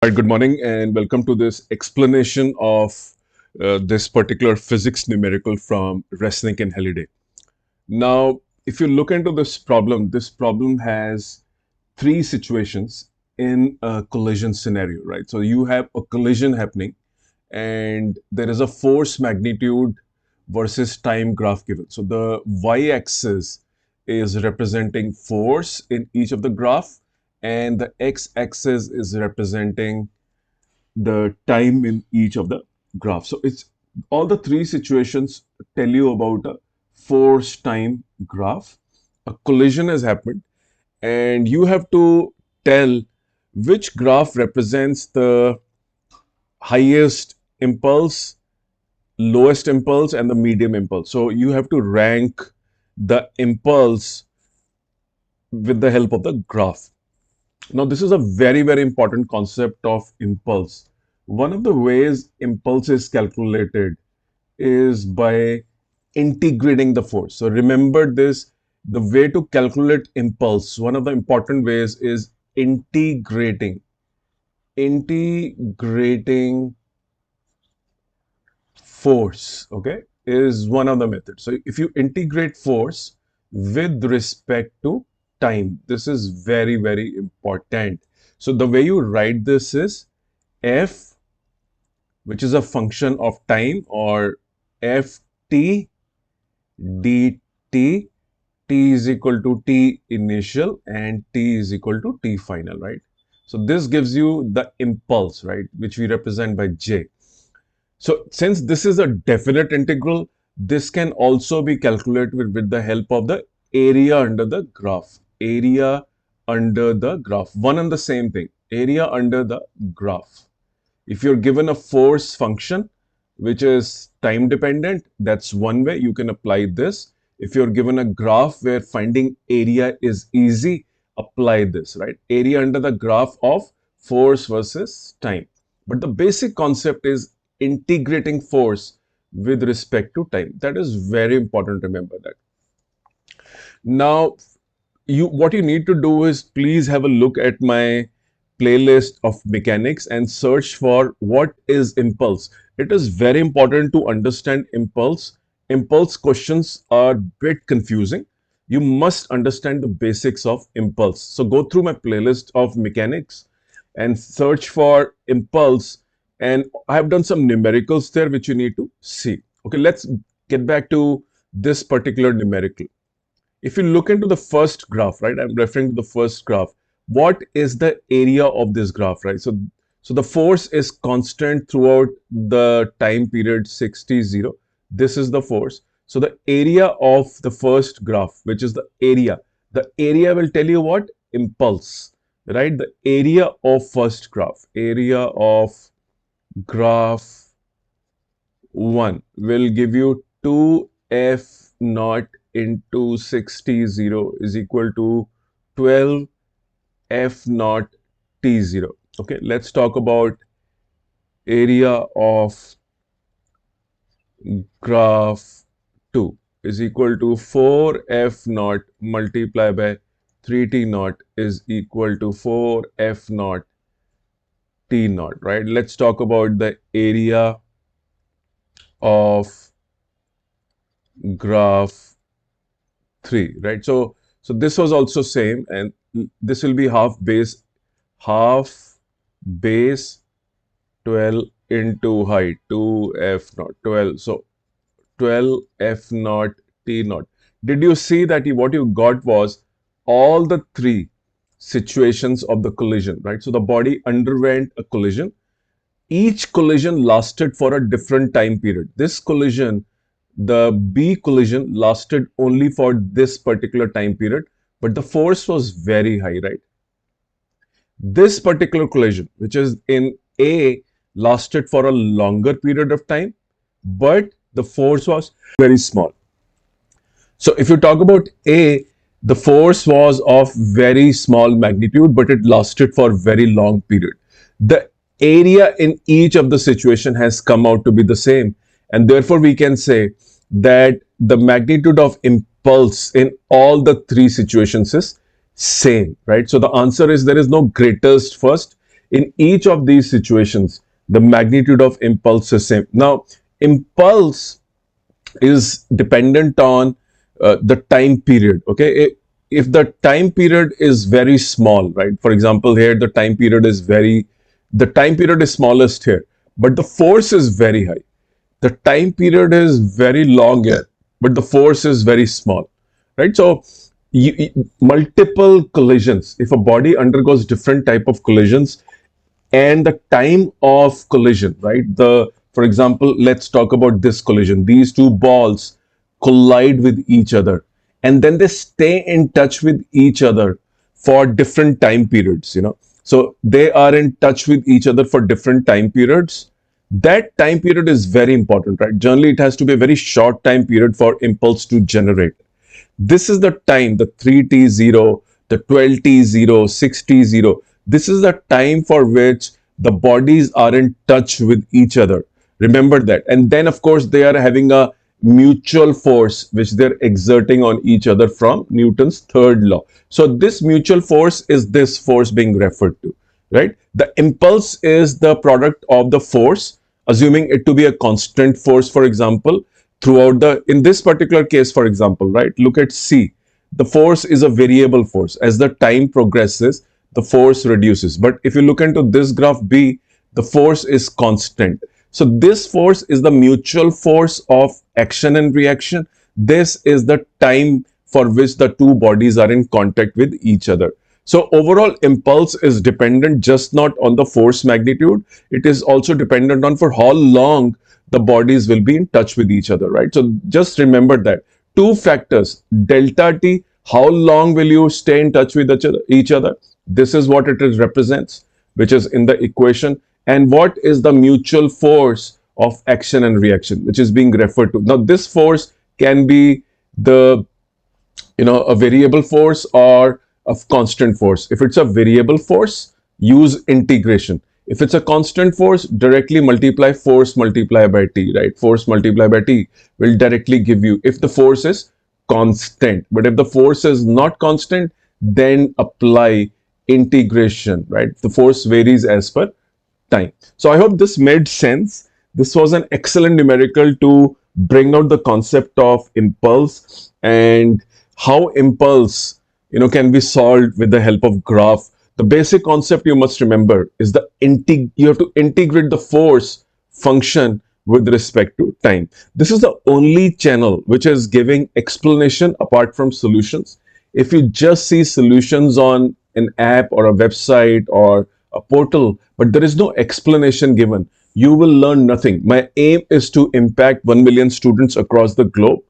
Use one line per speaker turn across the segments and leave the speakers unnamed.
Hi, good morning, and welcome to this explanation of this particular physics numerical from Resnick and Halliday. Now, if you look into this problem has three situations in a collision scenario, right? So you have a collision happening, and there is a force magnitude versus time graph given. So the y-axis is representing force in each of the graph, and the x-axis is representing the time in each of the graphs. So it's all the three situations tell you about a force time graph. A collision has happened, and you have to tell which graph represents the highest impulse, lowest impulse, and the medium impulse. So you have to rank the impulse with the help of the graph. Now, this is a very, very important concept of impulse. One of the ways impulse is calculated is by integrating the force. So remember this, the way to calculate impulse, one of the important ways is integrating. Integrating force, okay, is one of the methods. So if you integrate force with respect to time, this is very, very important. So the way you write this is f, which is a function of time, or ft dt, t is equal to t initial and t is equal to t final, right? So this gives you the impulse, right, which we represent by j. So since this is a definite integral, this can also be calculated with the help of the area under the graph. Area under the graph. One and the same thing. Area under the graph. If you're given a force function, which is time dependent, that's one way you can apply this. If you're given a graph where finding area is easy, apply this, right? Area under the graph of force versus time. But the basic concept is integrating force with respect to time. That is very important. Remember that. Now, what you need to do is please have a look at my playlist of mechanics and search for what is impulse. It is very important to understand impulse. Impulse questions are a bit confusing. You must understand the basics of impulse. So go through my playlist of mechanics and search for impulse. And I have done some numericals there which you need to see. Okay, let's get back to this particular numerical. If you look into the first graph, right, I'm referring to the first graph. What is the area of this graph, right? So the force is constant throughout the time period 60, 0. This is the force. So the area of the first graph, which is the area will tell you what? Impulse, right? The area of first graph, area of graph 1 will give you 2f naught into 60 0 is equal to 12 f naught t 0. Okay, let's talk about area of graph 2 is equal to 4 f naught multiplied by 3 t naught is equal to 4 f naught t naught, right? Let's talk about the area of graph 3, right? So this was also same, and this will be half base 12 into height 2f naught 12. So 12 f naught t naught. Did you see that what you got was all the three situations of the collision, right? So the body underwent a collision. Each collision lasted for a different time period. This collision, the B collision, lasted only for this particular time period, but the force was very high, right? This particular collision, which is in A, lasted for a longer period of time, but the force was very small. So if you talk about A, the force was of very small magnitude, but it lasted for a very long period. The area in each of the situation has come out to be the same. And therefore, we can say that the magnitude of impulse in all the three situations is same, right? So the answer is there is no greatest first. In each of these situations, the magnitude of impulse is same. Now, impulse is dependent on the time period. Okay, if the time period is very small, right? For example, here the time period is smallest here, but the force is very high. The time period is very long here, but the force is very small, right? So multiple collisions, if a body undergoes different type of collisions, and the time of collision, right? For example, let's talk about this collision. These two balls collide with each other, and then they stay in touch with each other for different time periods, So they are in touch with each other for different time periods. That time period is very important, right? Generally, it has to be a very short time period for impulse to generate. This is the time, the 3t0, the 12t0, 6t0. This is the time for which the bodies are in touch with each other. Remember that. And then, of course, they are having a mutual force which they're exerting on each other from Newton's third law. So, this mutual force is this force being referred to, right? The impulse is the product of the force, assuming it to be a constant force, for example, throughout in this particular case, for example, right, look at C. The force is a variable force. As the time progresses, the force reduces. But if you look into this graph B, the force is constant. So this force is the mutual force of action and reaction. This is the time for which the two bodies are in contact with each other. So overall impulse is dependent just not on the force magnitude, it is also dependent on for how long the bodies will be in touch with each other, right? So just remember that two factors, delta T, how long will you stay in touch with each other? This is what it is represents, which is in the equation. And what is the mutual force of action and reaction, which is being referred to. Now, this force can be the a variable force or a constant force. If it's a variable force, use integration. If it's a constant force, directly multiply force multiply by t, right? Force multiply by t will directly give you if the force is constant. But if the force is not constant, then apply integration, right? The force varies as per time. So I hope this made sense. This was an excellent numerical to bring out the concept of impulse and how impulse can be solved with the help of graph. The basic concept you must remember is you have to integrate the force function with respect to time. This is the only channel which is giving explanation apart from solutions. If you just see solutions on an app or a website or a portal, but there is no explanation given, you will learn nothing. My aim is to impact 1 million students across the globe.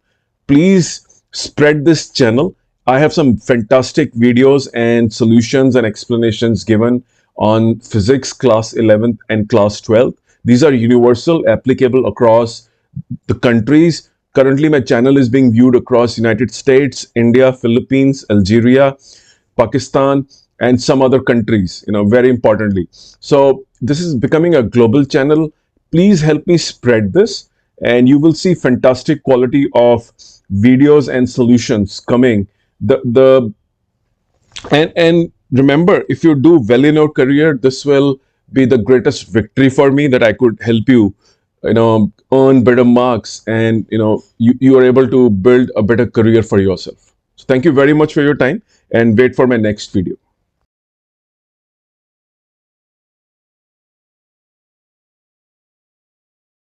Please spread this channel. I have some fantastic videos and solutions and explanations given on physics class 11th and class 12th. These are universal, applicable across the countries. Currently, my channel is being viewed across United States, India, Philippines, Algeria, Pakistan, and some other countries, very importantly. So this is becoming a global channel. Please help me spread this, and you will see fantastic quality of videos and solutions coming. The and remember, if you do well in your career, this will be the greatest victory for me, that I could help you, earn better marks, and you are able to build a better career for yourself. So thank you very much for your time, and wait for my next video.